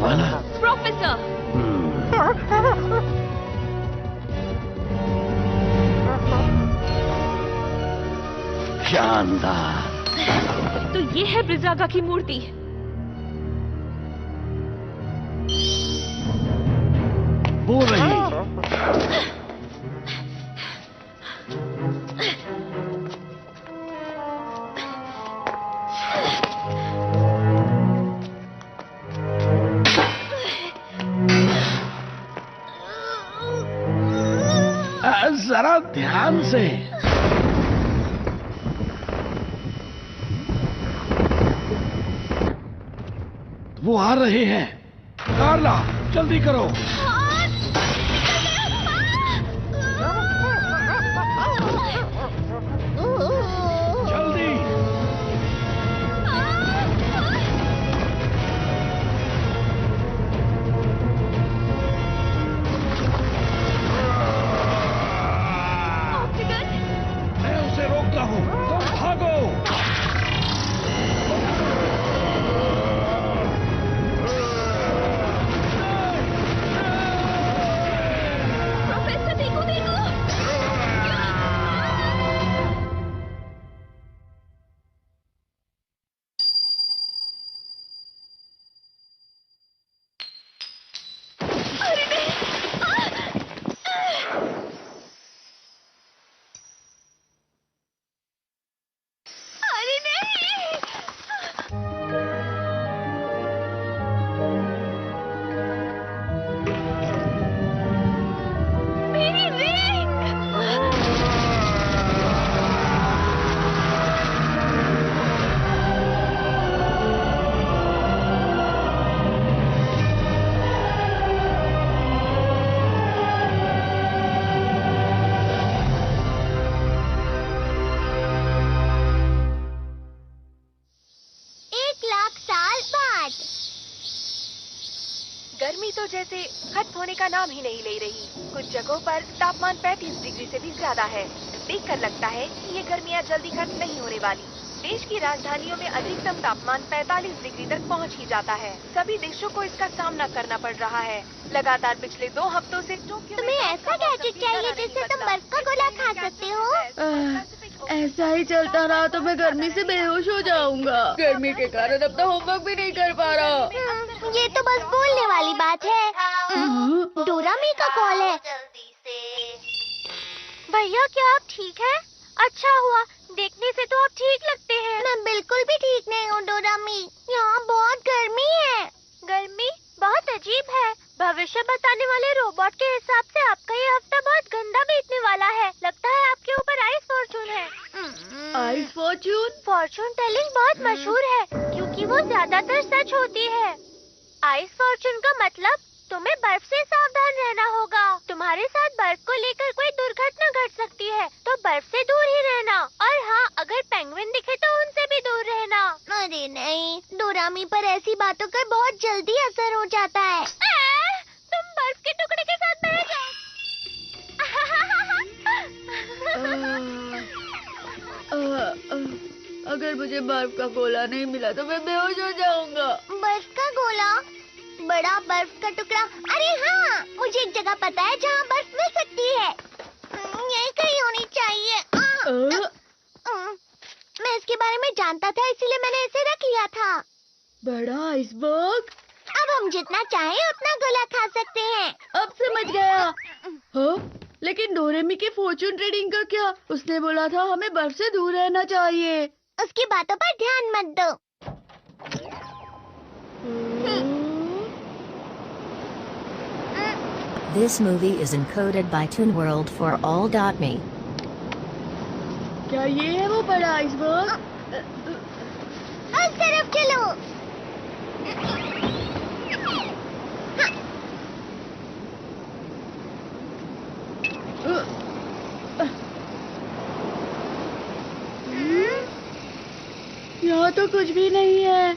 वाला। प्रोफेसर। शानदार। तो ये है ब्रिजागा की मूर्ति। बोल रही। जरा ध्यान से। वो आ रहे हैं। कार्ला, जल्दी करो। जल्दी। मैं उसे रोकता हूँ, तुम भागो। प्रोफेसर देखो देखो। अरे नहीं। अरे नहीं। मेरी रिंग। एक लाख साल बाद। गर्मी तो जैसे खत्म होने का नाम ही नहीं ले रही। कुछ जगहों पर तापमान 35 डिग्री से भी ज्यादा है। देखकर लगता है कि ये गर्मियाँ जल्दी खत्म नहीं होने वाली। देश की राजधानियों में अधिकतम तापमान 45 डिग्री तक पहुंच ही जाता है। सभी देशों को इसका सामना करना पड़ रहा है। लगातार पिछले 2 हफ्तों से टोक्यो में तुम्हें ऐसा गैजेट चाहिए जिससे तुम बर्फ का गोला खा सकते हो? ऐसा ही चलता रहा तो मैं गर्मी से बेहोश हो जाऊंगा। गर्मी के कारण अपना होमवर्क भी नहीं कर पा रहा। ये तो बस बोलने वाली बात है। डोरामी का कॉल है। भैया, क्या आप ठीक हैं? अच्छा हुआ, देखने से तो आप ठीक लगते हैं। मैं बिल्कुल भी ठीक नहीं हूँ डोरामी। यहाँ बहुत गर्मी है। गर्मी बहुत अजीब है। भविष्य बताने वाले रोबोट के हिसाब से आपका ये हफ्ता बहुत गंदा बीतने वाला है। लगता है आपके ऊपर आइस फॉर्चून है। Ice Fortune? फॉर्चून टेलिंग बहुत मशहूर है क्योंकि वो ज्यादातर सच होती है। आइस फॉर्चून का मतलब तुम्हें बर्फ से सावधान रहना होगा। तुम्हारे साथ बर्फ को लेकर कोई दुर्घटना घट सकती है, तो बर्फ से दूर ही रहना। और हाँ, अगर पेंगुइन दिखे तो उनसे भी दूर रहना। अरे नहीं, डोरामी पर ऐसी बातों का बहुत जल्दी असर हो जाता है। तुम बर्फ के टुकड़े के साथ बह जाओ। अगर मुझे बर्फ का गोला नहीं मिला तो मैं बेहोश हो जाऊंगा। बर्फ का गोला? बड़ा बर्फ का टुकड़ा? अरे हाँ, मुझे एक जगह पता है जहाँ बर्फ मिल सकती है। यही कहीं होनी चाहिए। मैं इसके बारे में जानता था, इसीलिए मैंने इसे रख लिया था। बड़ा आइसबर्ग? अब हम जितना चाहें उतना गोला खा सकते हैं। अब समझ गया। हाँ? लेकिन डोरेमी के फॉर्चून रीडिंग का क्या? उसने बोला था हमें बर्फ से दूर रहना चाहिए। उसकी बातों पर ध्यान मत दो। This movie is encoded by ToonWorld for all.me. क्या ये है वो बड़ा आइसबर्ग? उस तरफ चलो। यहाँ तो कुछ भी नहीं है।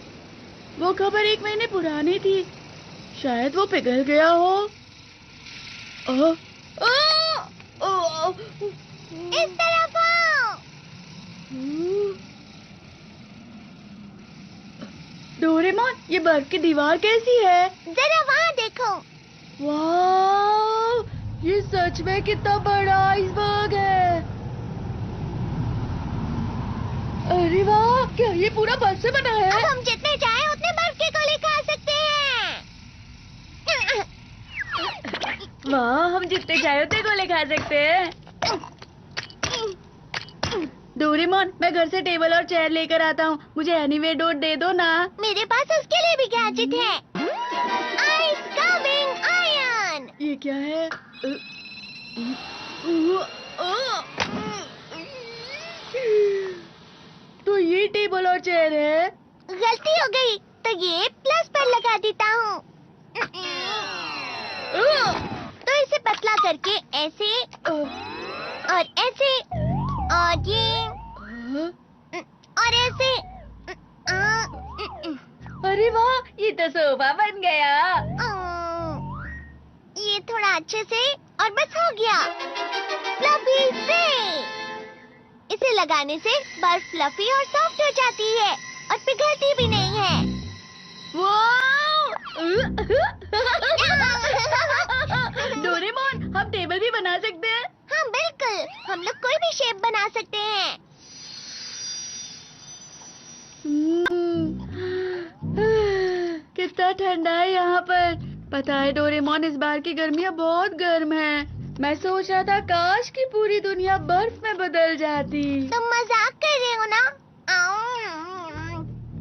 वो खबर 1 महीने पुरानी थी। शायद वो पिघल गया हो। इस तरफ आओ। डोरेमी डोरेमोन, ये बर्फ की दीवार कैसी है? जरा वहाँ देखो। वाह, ये सच में कितना बड़ा आइसबर्ग है। अरे वाह, क्या ये पूरा बर्फ से बना है? अब हम जितने चाहे उतने बर्फ के गोले खा सकते हैं। वाह, हम जितने चाहे उतने गोले खा सकते हैं। डोरेमोन, मैं घर से टेबल और चेयर लेकर आता हूँ, मुझे एनीवे डोर दे दो ना। मेरे पास उसके लिए भी गैजेट है। Ice coming iron. ये क्या है? तो ये टेबल और चेयर है। गलती हो गई, तो ये प्लस पर लगा देता हूँ। तो इसे पतला करके ऐसे और ऐसे और ये और ऐसे। अरे वाह, ये तो सोफा बन गया। ये थोड़ा अच्छे से और बस हो गया। फ्लफी से इसे लगाने से बर्फ फ्लफी और सॉफ्ट हो जाती है और पिघलती भी नहीं है। डोरेमोन, हम टेबल भी बना सकते हैं। हाँ बिल्कुल, हम लोग कोई भी शेप बना सकते हैं। कितना ठंडा है यहाँ पर। पता है डोरेमोन, इस बार की गर्मियाँ बहुत गर्म है। मैं सोच रहा था काश की पूरी दुनिया बर्फ में बदल जाती। तुम मजाक कर रहे हो ना?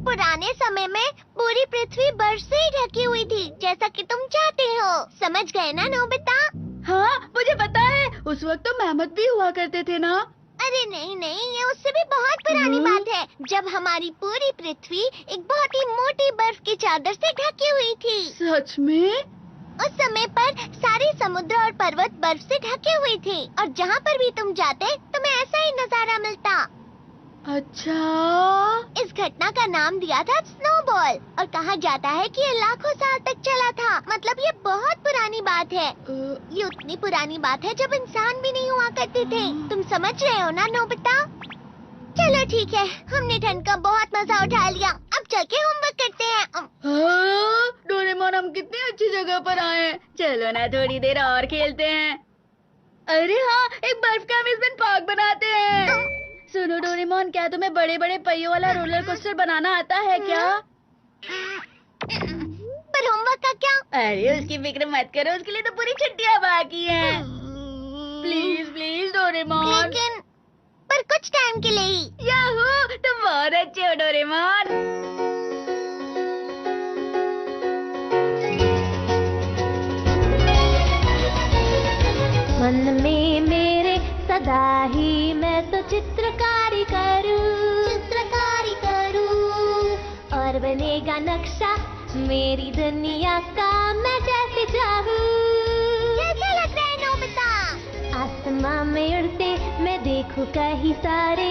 पुराने समय में पूरी पृथ्वी बर्फ से ही ढकी हुई थी, जैसा कि तुम चाहते हो। समझ गए ना नोबिता? हाँ, मुझे पता है। उस वक्त तो मेहमत भी हुआ करते थे ना। अरे नहीं नहीं, ये उससे भी बहुत पुरानी बात है, जब हमारी पूरी पृथ्वी एक बहुत ही मोटी बर्फ की चादर से ढकी हुई थी। सच में? उस समय पर सारे समुद्र और पर्वत बर्फ से ढके हुए थे और जहाँ पर भी तुम जाते तुम्हें ऐसा ही नजारा मिलता। अच्छा, इस घटना का नाम दिया था स्नोबॉल और कहा जाता है कि ये लाखों साल तक चला था। मतलब ये बहुत पुरानी बात है। ये उतनी पुरानी बात है जब इंसान भी नहीं हुआ करते थे। तुम समझ रहे हो ना नोबिता? चलो ठीक है, हमने ठंड का बहुत मजा उठा लिया। अब चल के होमवर्क करते हैं। डोरेमोन, हम कितनी अच्छी जगह पर आए हैं। चलो ना थोड़ी देर और खेलते हैं। अरे हाँ, एक बर्फ का अम्यूज़मेंट पार्क बनाते हैं। सुनो डोरेमोन, क्या तुम्हें बड़े बड़े पहियों वाला रोलर कोस्टर बनाना आता है क्या? पर होमवर्क का क्या? अरे उसकी फिक्र मत करो, उसके लिए तो पूरी छुट्टियाँ बाकी हैं। Please please Doraemon. लेकिन पर कुछ टाइम के लिए ही। याहू, तुम बहुत अच्छे हो डोरेमोन। मन में मेरे सदा ही मैं तो चित्रकारी करूं और बनेगा नक्शा मेरी दुनिया का मैं जैसे चाहूं। कैसा लग रहा है नोबिता? आसमां में उड़ते मैं देखूं कहीं सारे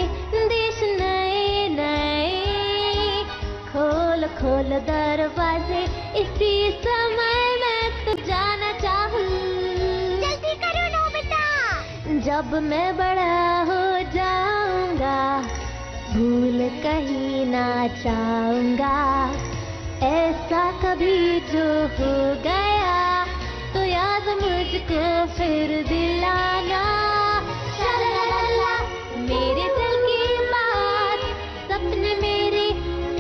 देश नए नए। खोल खोल दरवाजे इसी समय मैं तो जाना चाहूं। जल्दी करो नोबिता। जब मैं बड़ा हो जाऊंगा भूल कहीं ना चाहूंगा। ऐसा कभी जो हो गया तो याद मुझको फिर दिलाना। शलाला, मेरे दिल की बात, सपने मेरे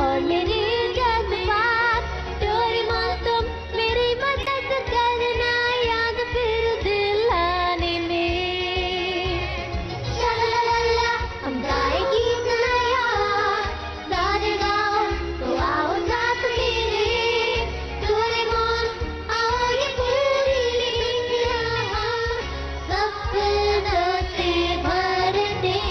और मेरे जज्बात। डोरेमोन तुम मेरी मदद करना याद फिर दिलाने में। शलाला, हम गाए गीत नया सारे गाओ तो आओ साथ मेरे। डोरेमोन आओ ये पूरी दुनिया सपनों से भर दे।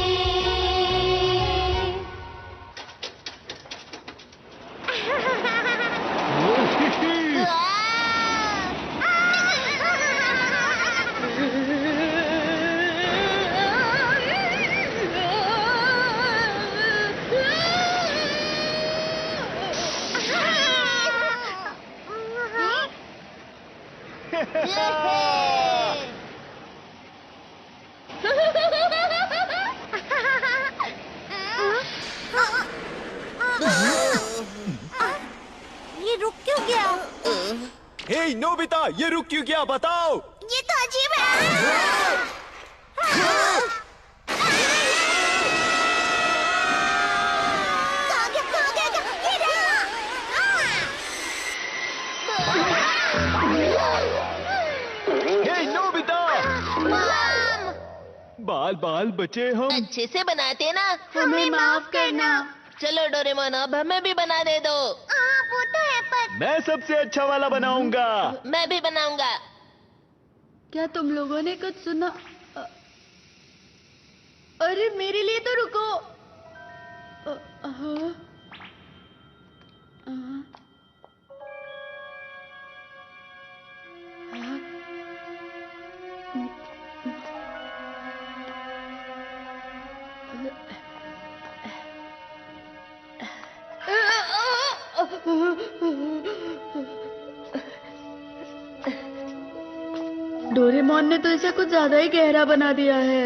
हे नोबिता, ये रुक क्यों गया बताओ? ये तो अजीब है। हे नोबिता, बाल बाल बचे हम। अच्छे से बनाते ना। हमें माफ करना। चलो डोरेमोन, अब हमें भी बना दे दो। वो तो है, पर मैं सबसे अच्छा वाला बनाऊंगा। मैं भी बनाऊंगा। क्या तुम लोगों ने कुछ सुना? अरे मेरे लिए तो रुको। हाँ। डोरेमोन ने तो इसे कुछ ज्यादा ही गहरा बना दिया है।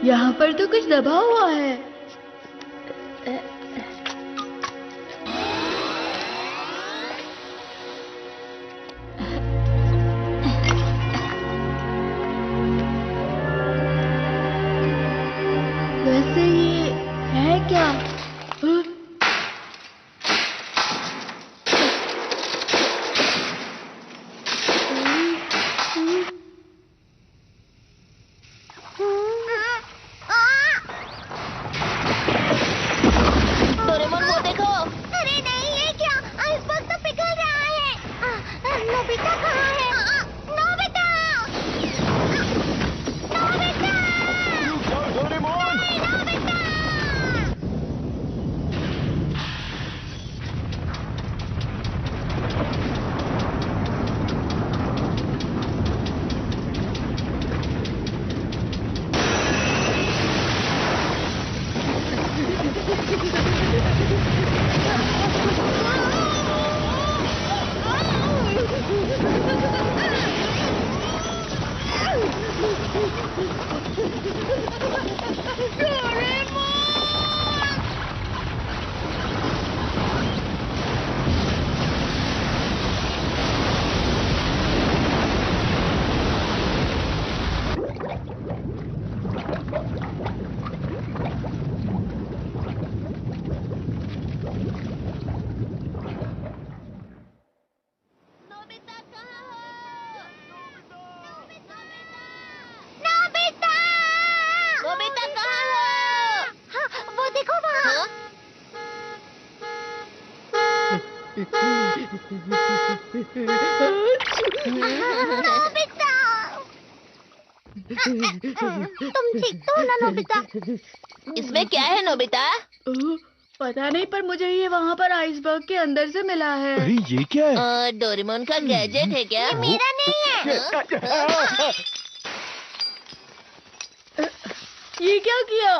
यहाँ पर तो कुछ दबा हुआ है। वैसे ये है क्या? डोरेमोन वो देखो। अरे नहीं, ये क्या? आइसबर्ग तो पिघल रहा है। नोबिता कहाँ है? नोबिता! नोबिता! रुक जाओ डोरेमोन। नोबिता! नोबिता कहाँ हो? नोबिता! नोबिता कहाँ हो? हाँ, वो देखो वहाँ। हाँ? नोबिता! तुम ठीक तो हो ना नोबिता? इसमें क्या है नोबिता? पता नहीं, पर मुझे ये वहाँ पर आइसबर्ग के अंदर से मिला है। अरे ये क्या है? डोरेमोन का गैजेट है क्या? मेरा नहीं है। ये क्या किया?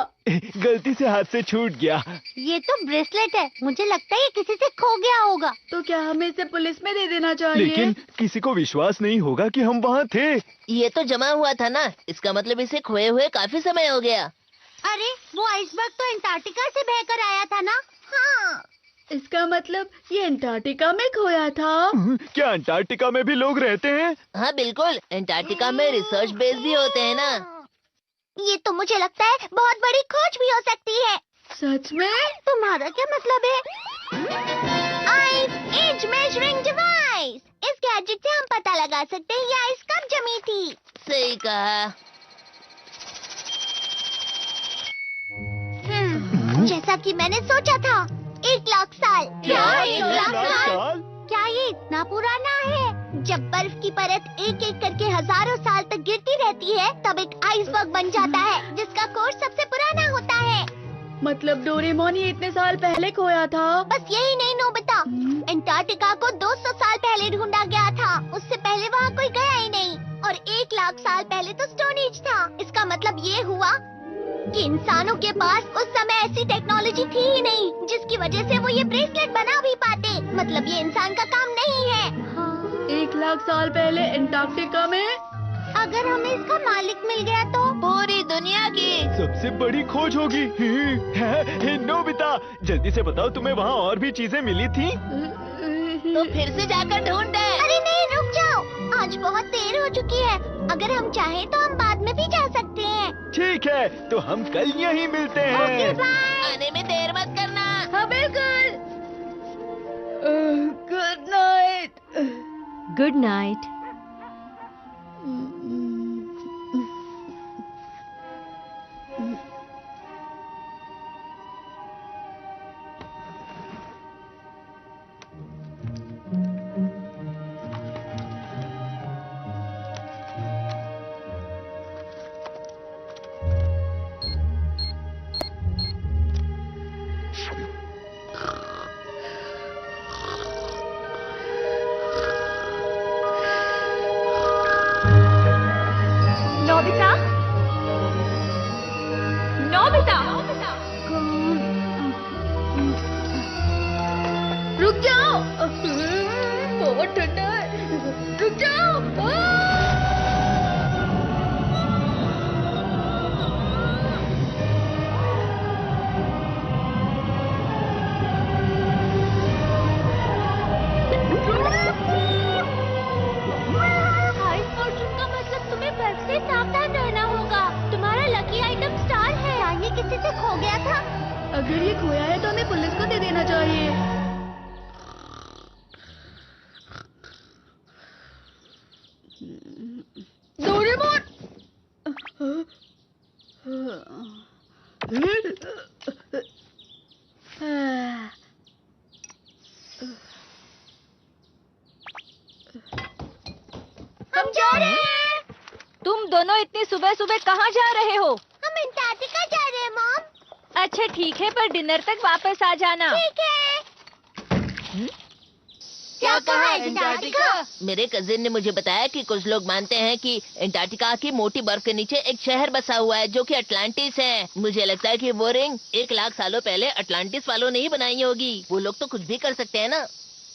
गलती से हाथ से छूट गया। ये तो ब्रेसलेट है। मुझे लगता है ये किसी से खो गया होगा। तो क्या हमें इसे पुलिस में दे देना चाहिए? लेकिन किसी को विश्वास नहीं होगा कि हम वहाँ थे। ये तो जमा हुआ था ना, इसका मतलब इसे खोए हुए काफी समय हो गया। अरे वो आइसबर्ग तो अंटार्कटिका से बहकर आया था ना? हाँ। इसका मतलब ये अंटार्कटिका में खोया था। क्या अंटार्कटिका में भी लोग रहते हैं? हाँ बिल्कुल, अंटार्कटिका में रिसर्च बेस भी होते हैं ना। ये तो मुझे लगता है बहुत बड़ी खोज भी हो सकती है। सच में? तुम्हारा क्या मतलब है? Ice age measuring device. इस गैजेट से हम पता लगा सकते हैं ये आइस कब जमी थी। सही कहा। जैसा कि मैंने सोचा था, 1 लाख साल। क्या? 1 लाख साल? क्या ये इतना पुराना है? जब बर्फ की परत एक एक करके हजारों साल तक गिरती रहती है, तब एक आइसबर्ग बन जाता है, जिसका कोर सबसे पुराना होता है। मतलब डोरेमोन ये इतने साल पहले खोया था? बस यही नहीं नोबिता, अंटार्कटिका को 200 साल पहले ढूंढा गया था। उससे पहले वहाँ कोई गया ही नहीं। और 1 लाख साल पहले तो स्टोन एज था। इसका मतलब ये हुआ कि इंसानों के पास उस समय ऐसी टेक्नोलॉजी थी ही नहीं, जिसकी वजह से वो ये ब्रेसलेट बना भी पाते। मतलब ये इंसान का काम नहीं है। 1 लाख साल पहले अंटार्कटिका में? अगर हमें इसका मालिक मिल गया तो? पूरी दुनिया की। सबसे बड़ी खोज होगी। नोबिता, जल्दी से बताओ, तुम्हें वहाँ और भी चीजें मिली थी? तो फिर से जाकर ढूंढे। अरे नहीं, रुक जाओ, आज बहुत देर हो चुकी है। अगर हम चाहें तो हम बाद में भी जा सकते हैं। ठीक है, तो हम कल यहीं मिलते ओके हैं। बाय। आने में देर मत करना। हाँ बिल्कुल। Good night. Good night. Nobita, Nobita, रुक जाओ, बहुत ठंडा है। रुक जाओ। आइस फॉर्चून का मतलब तुम्हें बर्फ से सावधान रहना होगा। तुम्हारा लकी आइटम स्टार है। क्या ये किसी से खो गया था? अगर ये खोया है तो हमें पुलिस को दे देना चाहिए। डोरेमोन! हम जा रहे हैं। तुम दोनों इतनी सुबह सुबह कहाँ जा रहे हो? हम अंटार्कटिका जा रहे हैं मॉम। अच्छा ठीक है, पर डिनर तक वापस आ जाना। ठीक है। क्या कहा है अंटार्कटिका? मेरे कजिन ने मुझे बताया कि कुछ लोग मानते हैं कि अंटार्कटिका की मोटी बर्फ के नीचे एक शहर बसा हुआ है जो कि अटलांटिस है। मुझे लगता है कि वो रिंग 1,00,000 सालों पहले अटलांटिस वालों ने ही बनाई होगी। वो लोग तो कुछ भी कर सकते हैं ना।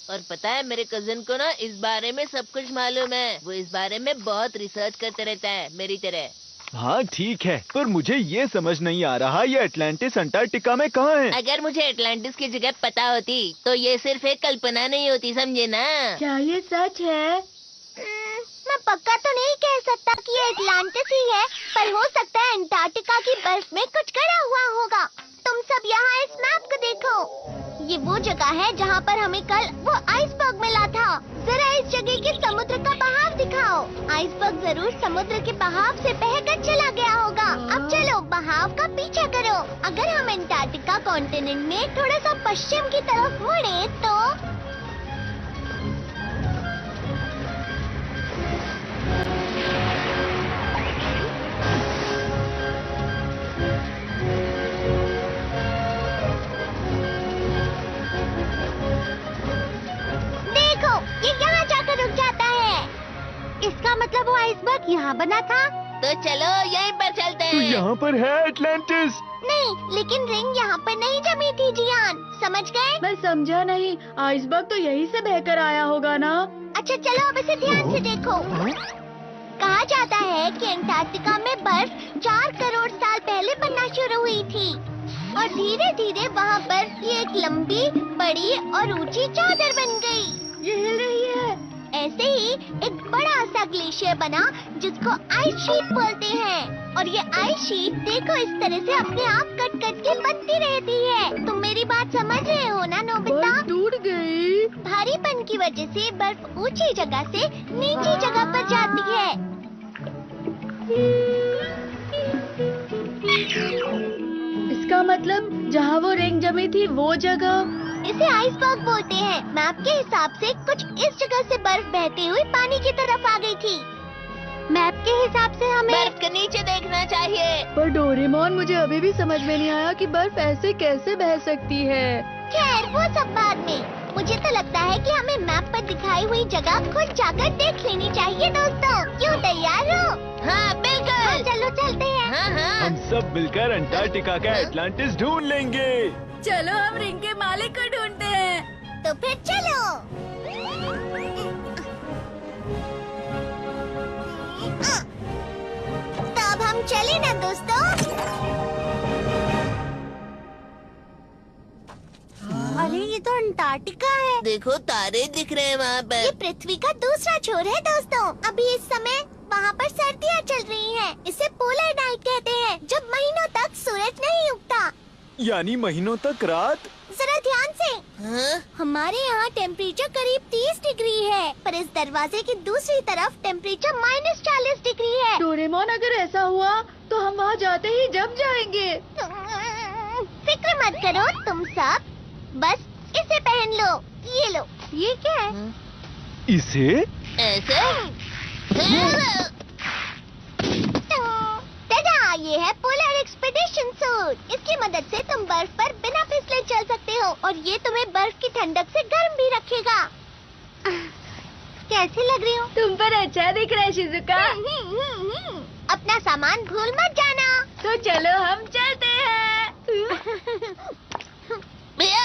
और पता है, मेरे कजिन को ना इस बारे में सब कुछ मालूम है। वो इस बारे में बहुत रिसर्च करते रहता है, मेरी तरह। हाँ ठीक है, पर मुझे ये समझ नहीं आ रहा, ये अटलांटिस अंटार्कटिका में कहाँ है? अगर मुझे अटलांटिस की जगह पता होती तो ये सिर्फ एक कल्पना नहीं होती, समझे ना। क्या ये सच है? मैं पक्का तो नहीं कह सकता कि ये अटलांटिस ही है, पर हो सकता है अंटार्कटिका की बर्फ में कुछ गड़ा हुआ होगा। तुम सब यहाँ इस मैप को देखो। ये वो जगह है जहाँ पर हमें कल वो आइसबर्ग मिला था। जरा इस जगह के समुद्र का बहाव दिखाओ। आइसबर्ग जरूर समुद्र के बहाव से बहकर चला गया होगा। अब चलो बहाव का पीछा करो। अगर हम अंटार्कटिका कॉन्टिनेंट में थोड़ा सा पश्चिम की तरफ मुड़े तो ये यहाँ जाकर रुक जाता है। इसका मतलब वो आइसबर्ग यहाँ बना था। तो चलो यहीं पर चलते तो हैं। यहाँ पर है अटलांटिस। नहीं, लेकिन रिंग यहाँ पर नहीं जमी थी जियान, समझ गए? मैं समझा नहीं। आइसबर्ग तो यहीं से बहकर आया होगा ना? अच्छा चलो अब इसे ध्यान से देखो। कहा जाता है कि अंटार्कटिका में बर्फ 4 करोड़ साल पहले बनना शुरू हुई थी और धीरे धीरे वहाँ बर्फ की एक लंबी, बड़ी और ऊंची चादर बन गई। ये हिल रही है। ऐसे ही एक बड़ा सा ग्लेशियर बना जिसको आइस शीट बोलते हैं। और ये आइस शीट देखो इस तरह से अपने आप कट कट के बनती रहती है। तुम मेरी बात समझ रहे हो ना नोबिता? बर्फ टूट गई। भारीपन की वजह से बर्फ ऊंची जगह से नीची जगह पर जाती है। इसका मतलब जहाँ वो रिंग जमी थी वो जगह। इसे आइसबर्ग बोलते हैं। मैप के हिसाब से कुछ इस जगह से बर्फ बहते हुए पानी की तरफ आ गई थी। मैप के हिसाब से हमें बर्फ के नीचे देखना चाहिए। पर डोरेमोन, मुझे अभी भी समझ में नहीं आया कि बर्फ ऐसे कैसे बह सकती है। खैर वो सब बाद में। मुझे तो लगता है कि हमें मैप पर दिखाई हुई जगह खुद जाकर देख लेनी चाहिए दोस्तों। क्यों, तैयार हो? हाँ बिल्कुल। चलो चलते हैं। हाँ हाँ। हम सब मिलकर अंटार्कटिका का अटलांटिस ढूंढ लेंगे। चलो हम रिंग के मालिक को ढूंढते हैं। तो फिर चलो। चले ना दोस्तों। अरे ये तो अंटार्कटिका है। देखो तारे दिख रहे हैं वहाँ ये पर। पृथ्वी का दूसरा छोर है दोस्तों। अभी इस समय वहाँ पर सर्दियाँ चल रही हैं। इसे पोलर नाइट कहते हैं, जब महीनों तक सूरज नहीं उगता। यानी महीनों तक रात। जरा ध्यान से। हाँ? हमारे यहाँ टेम्परेचर करीब 30 डिग्री है, पर इस दरवाजे की दूसरी तरफ टेम्परेचर -40 डिग्री है। डोरेमोन, अगर ऐसा हुआ तो हम वहाँ जाते ही जम जाएंगे। फिक्र मत करो तुम सब, बस इसे पहन लो। ये लो। ये क्या है? इसे? ऐसे? टाटा, ये है पोलर एक्सपीडिशन सूट। इसकी मदद से तुम बर्फ पर बिना फिसले चल सकते हो और ये तुम्हें बर्फ की ठंडक से गर्म भी रखेगा। कैसी लग रही हूँ? तुम पर अच्छा दिख रहा है शिजुका। अपना सामान भूल मत जाना। तो चलो हम चलते हैं। भैया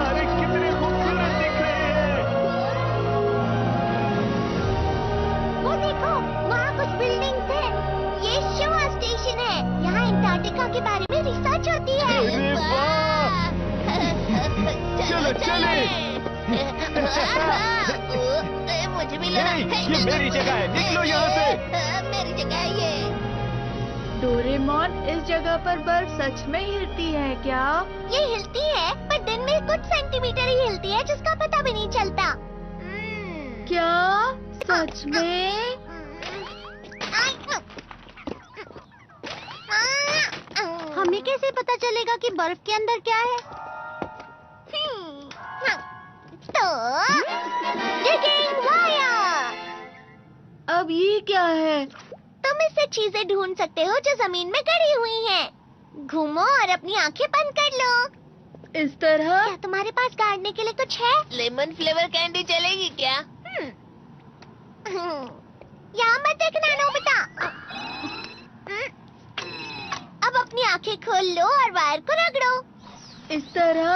अरे कितने खूबसूरत दिख रहे हैं। वो देखो, वहाँ कुछ बिल्डिंग्स हैं। ये शोआ स्टेशन है। यहाँ अंटार्कटिका के बारे में रिसर्च होती है। अरे वाह! चलो चले। मुझे भी लगा। ये मेरी जगह है, निकलो यहाँ से। मेरी जगह है ये। डोरेमोन, इस जगह पर बर्फ सच में हिलती है क्या? ये हिलती है, पर दिन में कुछ सेंटीमीटर ही हिलती है, जिसका पता भी नहीं चलता। क्या सच में? हमें कैसे पता चलेगा कि बर्फ के अंदर क्या है? तो digging wire। अब ये क्या है? तुम इससे चीजें ढूंढ सकते हो जो जमीन में गड़ी हुई हैं। घूमो और अपनी आंखें बंद कर लो। इस तरह? क्या तुम्हारे पास गाड़ने के लिए कुछ है? लेमन फ्लेवर कैंडी चलेगी क्या? यहाँ मत देखना नोबिता। अब अपनी आंखें खोल लो और वायर को रगड़ो। इस तरह?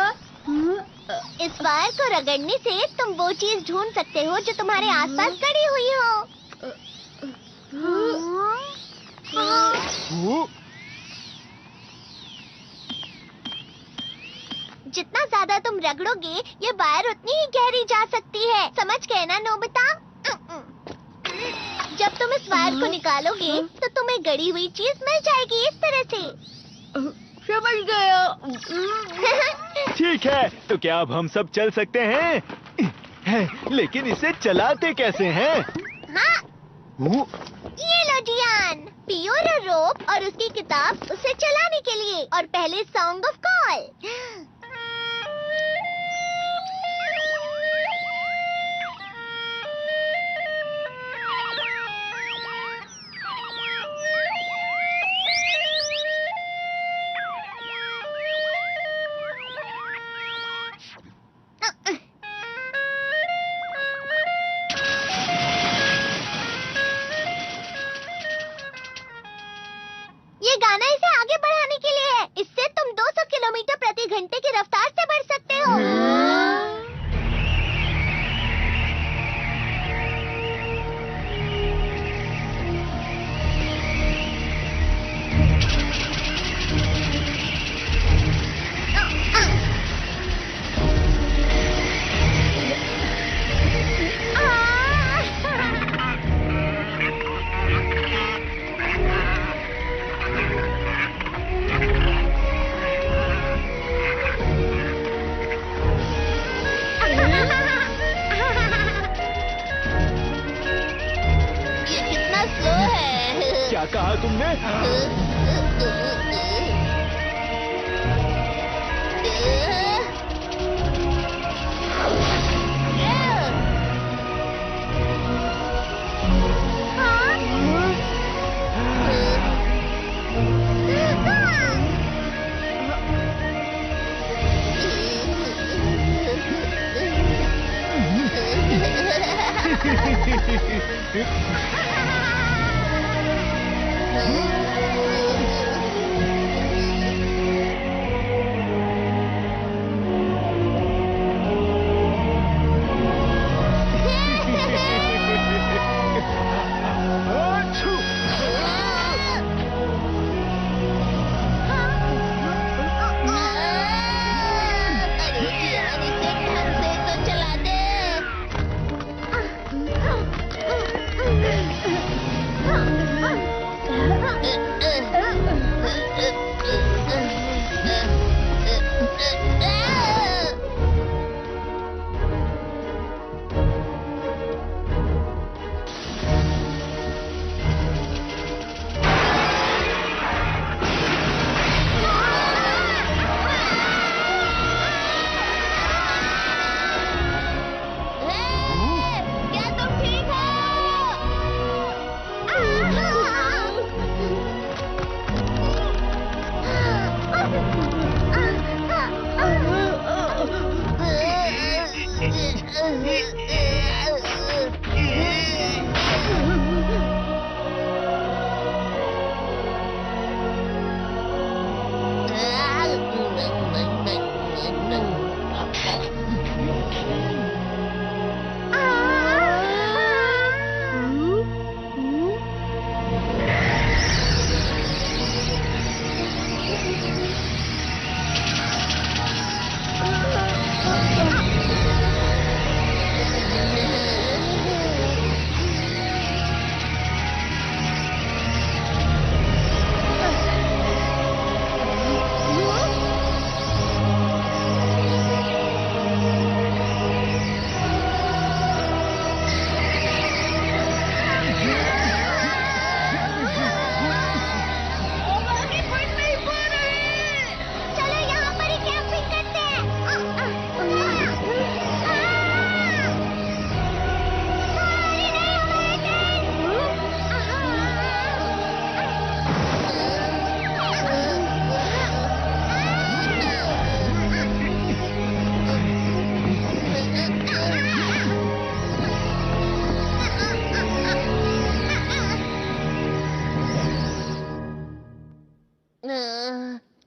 इस वायर को रगड़ने से तुम वो चीज ढूंढ सकते हो जो तुम्हारे आसपास गड़ी हुई हो। जितना ज्यादा तुम रगड़ोगे, ये वायर उतनी ही गहरी जा सकती है। समझ गए ना नोबिता? जब तुम इस वायर को निकालोगे, तो तुम्हें गड़ी हुई चीज मिल जाएगी इस तरह से। समझ गया। ठीक है, तो क्या अब हम सब चल सकते हैं? लेकिन इसे चलाते कैसे हैं? हाँ, ये लो जियान, पियोरो रोप और उसकी किताब उसे चलाने के लिए। और पहले सॉन्ग ऑफ कॉल। ये गाना इसे आगे बढ़ाने के लिए है। इससे तुम 200 किलोमीटर प्रति घंटे की रफ्तार से बढ़ सकते हो। ये कितना स्लो है। क्या कहा तुमने?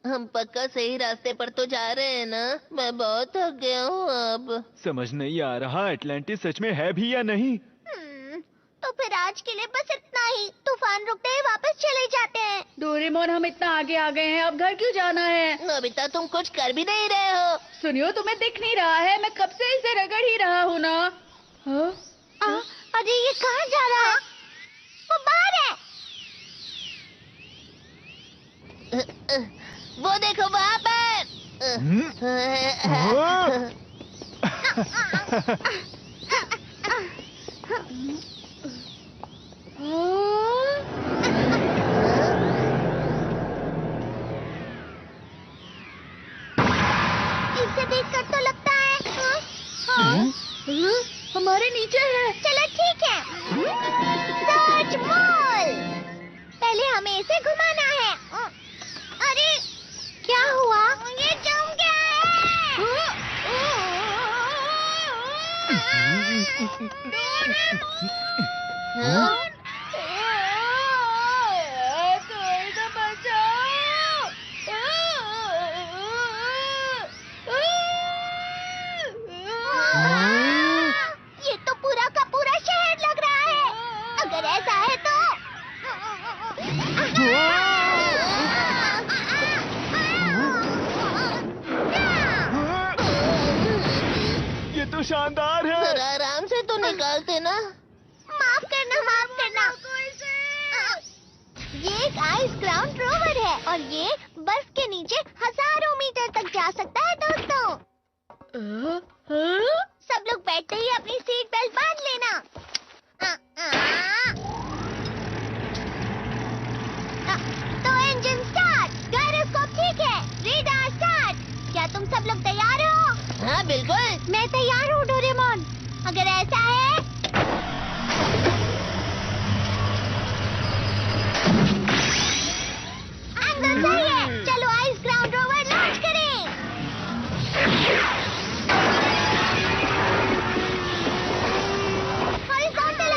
हम पक्का सही रास्ते पर तो जा रहे हैं ना? मैं बहुत थक गया हूँ अब। समझ नहीं आ रहा एटलांटिस सच में है भी या नहीं। तो फिर आज के लिए बस इतना ही। तूफान रुकते ही वापस चले जाते हैं। डोरेमोन, हम इतना आगे आ गए हैं, अब घर क्यों जाना है? नोबिता, तुम कुछ कर भी नहीं रहे हो। सुनियो, तुम्हें दिख नहीं रहा है? मैं कब से इसे रगड़ ही रहा हूँ ना। अरे ये कहाँ जा रहा है? वो बाहर है। वो देखो वहाँ पर। इसे देखकर तो लगता है हमारे नीचे है। चलो ठीक है। Search mall. पहले हमें इसे घुमाना है। अरे क्या हुआ? ये जम गया है। ये तो पूरा का पूरा शहर लग रहा है। अगर ऐसा है तो ये तो शानदार है। जरा आराम से तो निकालते ना। माफ करना, माफ करना। ये एक आइस ग्राउंड रोवर है और ये बर्फ के नीचे हजारों मीटर तक जा सकता है दोस्तों। सब लोग बैठते ही अपनी सीट बेल्ट बांध लेना। तो इंजन स्टार्ट, गायरोस्कोप ठीक है, रेडार स्टार्ट। क्या तुम सब लोग तैयार हो? हाँ बिल्कुल। मैं तैयार हूँ डोरेमोन। अगर ऐसा है एंगल सही है। चलो आइस ग्राउंड रोवर लॉन्च करें। हॉरिजॉन्टल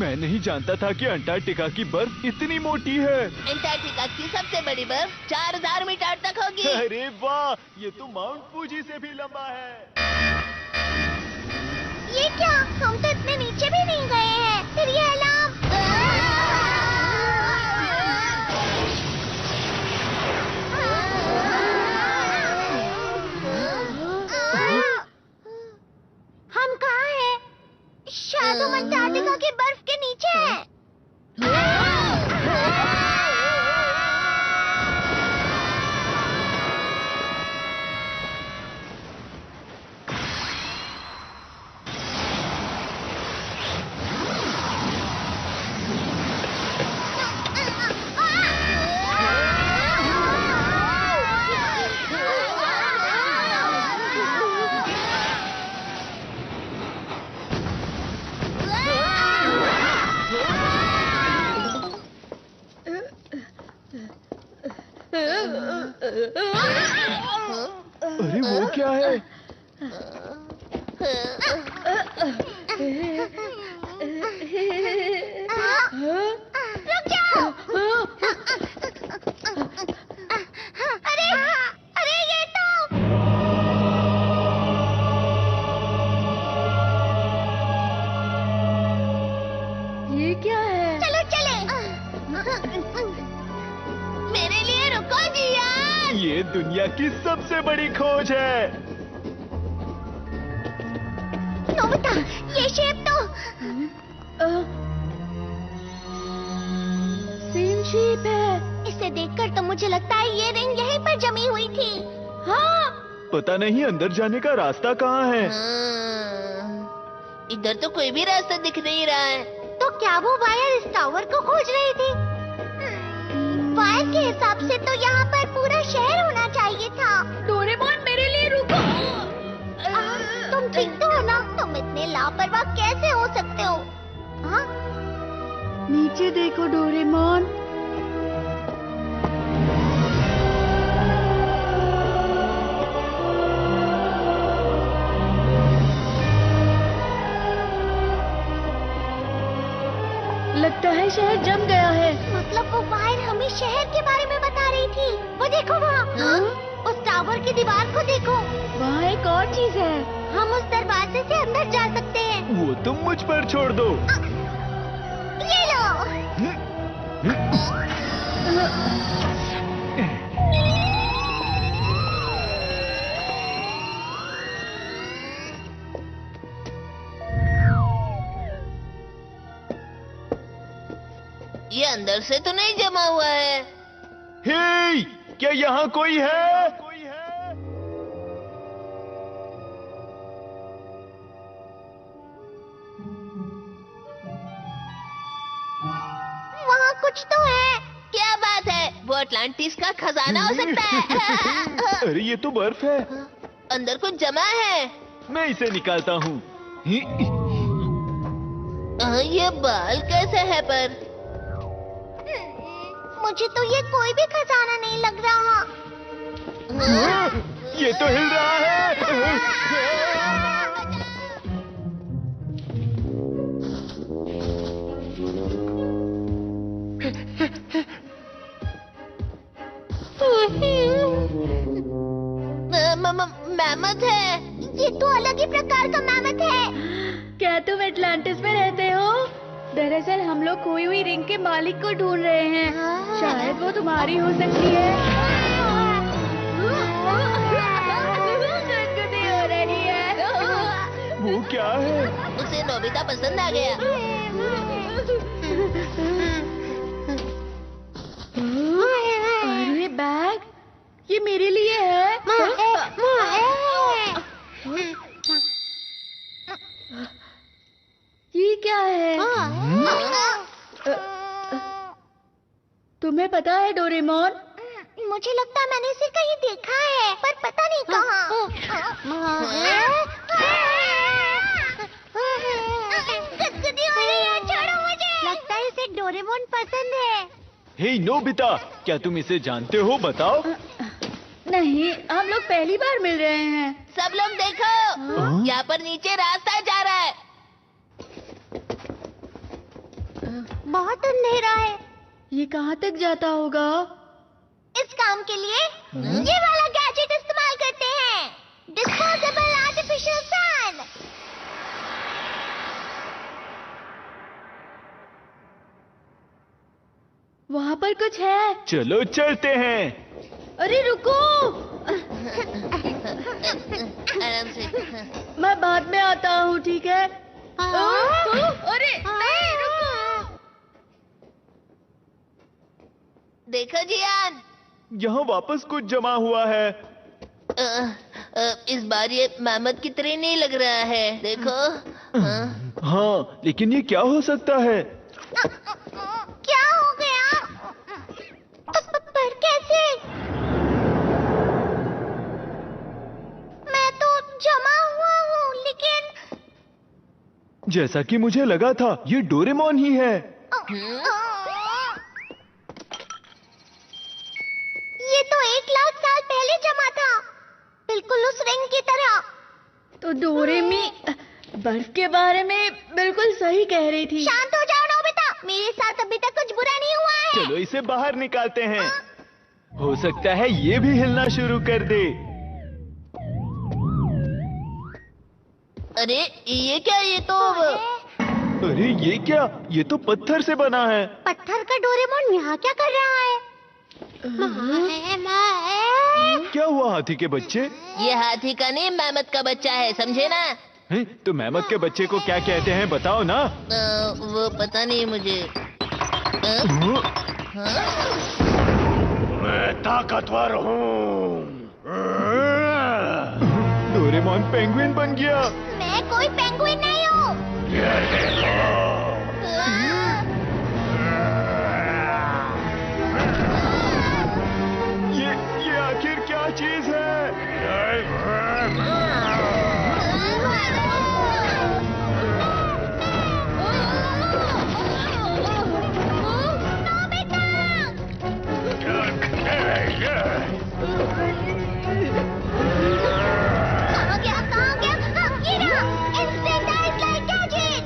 मैं नहीं जानता था कि अंटार्कटिका की बर्फ इतनी मोटी है। अंटार्कटिका की सबसे बड़ी बर्फ 4000 मीटर तक होगी। अरे वाह, ये तो माउंट फूजी से भी लंबा है। ये क्या, हम तो इतने नीचे भी नहीं गए हैं। फिर ये अलार्म। हम कहाँ हैं? शायद हम अंटार्कटिका की बर्फ के नीचे हैं। अरे वो क्या है? रुक जाओ। अरे अरे, ये तो ये क्या है? चलो चले। मेरे लिए रुको जियान। ये दुनिया की सबसे बड़ी खोज है। नोबिता, ये शेप तो सेम शेप है। इसे देखकर तो मुझे लगता है ये रिंग यहीं पर जमी हुई थी। हाँ, पता नहीं अंदर जाने का रास्ता कहाँ है। इधर तो कोई भी रास्ता दिख नहीं रहा है। तो क्या वो वायर इस टावर को खोज रही थी? वायर के हिसाब से तो यहाँ पर पूरा शहर होना चाहिए था। डोरेमोन मेरे लिए रुको। तुम ठीक तो हो ना? तुम इतने लापरवाह कैसे हो सकते हो? हाँ? नीचे देखो डोरेमोन। लगता है शहर जम गया है। मतलब वो वायर हमें शहर के बारे में बता रही थी। वो देखो वहाँ। हाँ? उस टावर की दीवार को देखो। वहाँ एक और चीज है। हम उस दरवाजे से अंदर जा सकते हैं। वो तुम मुझ पर छोड़ दो। ये लो। ये अंदर से तो नहीं जमा हुआ है। हे, क्या यहाँ कोई है? वहाँ कुछ तो है। क्या बात है, वो अटलांटिस का खजाना हो सकता है। अरे ये तो बर्फ है। अंदर कुछ जमा है। मैं इसे निकालता हूँ। ये बाल कैसे है पर? मुझे तो ये कोई भी खजाना नहीं लग रहा। ये तो हिल रहा है। मैमथ है। ये तो अलग ही प्रकार का मैमथ है। क्या तुम एटलांटिस में रहते हो? दरअसल हम लोग खोई हुई रिंग के मालिक को ढूंढ रहे हैं। शायद वो तुम्हारी हो सकती है। गुदगुदी हो रही है। वो क्या है? उसे नोबिता पसंद आ गया। अरे बैग, ये मेरे लिए है। ये क्या है? तुम्हें पता है डोरेमोन? मुझे लगता है मैंने इसे कहीं देखा है, पर पता नहीं कहाँ। गुदगुदी हो रही है, छोड़ो मुझे। लगता है इसे डोरेमोन पसंद है। हे नोबिता, क्या तुम इसे जानते हो? बताओ। नहीं, हम लोग पहली बार मिल रहे हैं। सब लोग देखो, यहाँ पर नीचे रास्ता जा रहा है। बहुत अंधेरा है। ये कहाँ तक जाता होगा? इस काम के लिए ये वाला गैजेट इस्तेमाल करते हैं, डिस्पोजेबल आर्टिफिशियल सैंड। वहाँ पर कुछ है। चलो चलते हैं। अरे रुको, आराम से। मैं बाद में आता हूँ, ठीक है? अरे नहीं, रुको। देखो जियान, यहाँ वापस कुछ जमा हुआ है। इस बार ये मेहमत की तरह नहीं लग रहा है। देखो। हाँ, लेकिन ये क्या हो सकता है? क्या हो गया? पर कैसे? मैं तो जमा हुआ हूँ, लेकिन जैसा कि मुझे लगा था, ये डोरेमोन ही है। ये तो 1 लाख साल पहले जमा था, बिल्कुल उस रिंग की तरह। तो डोरेमी बर्फ के बारे में बिल्कुल सही कह रही थी। शांत हो जाओ नोबिता, मेरे साथ अभी तक कुछ बुरा नहीं हुआ है। चलो इसे बाहर निकालते हैं। हो सकता है ये भी हिलना शुरू कर दे। अरे ये क्या? ये तो अरे ये क्या? ये तो पत्थर से बना है। पत्थर का डोरेमोन यहाँ क्या कर रहा है? क्या हुआ हाथी के बच्चे? ये हाथी का नहीं, मेहमत का बच्चा है, समझे ना? हैं? तो मेहमत के बच्चे को क्या कहते हैं, बताओ ना। वो पता नहीं मुझे। मैं ताकतवर हूँ। डोरेमोन पेंगुइन बन गया। मैं कोई पेंगुइन नहीं हूँ। ये देखो। ये आखिर क्या चीज है? कहाँ गया? ये रहा, Instant Ice Light Gadget।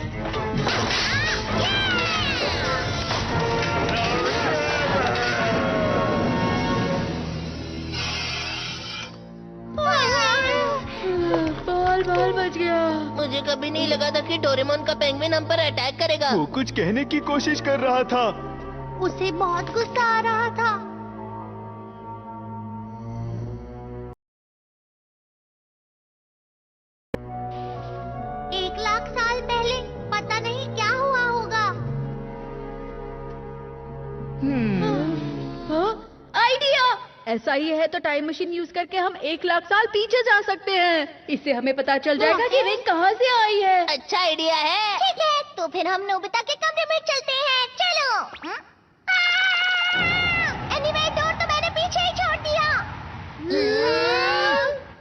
बाल बच गया। मुझे कभी नहीं लगा था कि डोरेमोन का पेंगुइन हम पर अटैक करेगा। वो कुछ कहने की कोशिश कर रहा था। उसे बहुत गुस्सा आ रहा था। एक लाख साल पहले पता नहीं क्या हुआ होगा। आइडिया! ऐसा ही है तो टाइम मशीन यूज करके हम 1 लाख साल पीछे जा सकते हैं। इससे हमें पता चल जाएगा कि रिंग कहाँ से आई है। अच्छा आइडिया है। ठीक है, तो फिर हम नोबिता के कमरे में चलते हैं। चलो। एलिवेटर तो मैंने पीछे ही छोड़ दिया।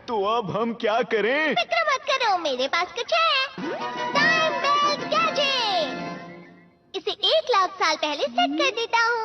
तो अब हम क्या करें? फिक्र मत करो, मेरे पास कुछ है। Time belt gadget. इसे 1 लाख साल पहले सेट कर देता हूँ।